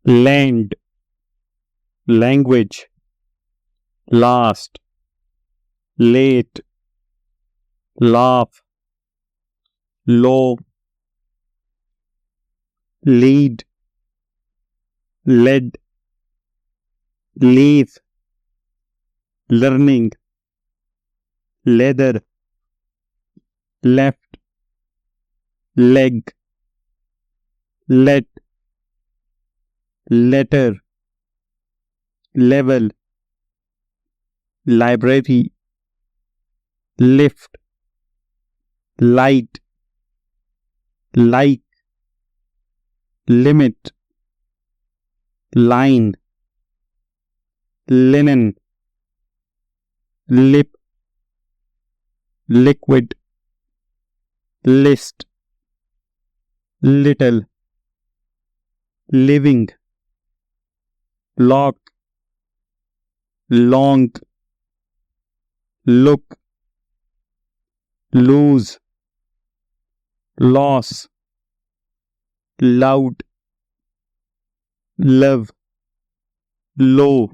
land, language, last, late, laugh, low, lead, led, leaf, learning, leather, left, leg, let, letter, level, library, lift, light, like, limit, line, linen, lip, liquid, list, little, living, lock, long, look, lose, loss, loud, love, low,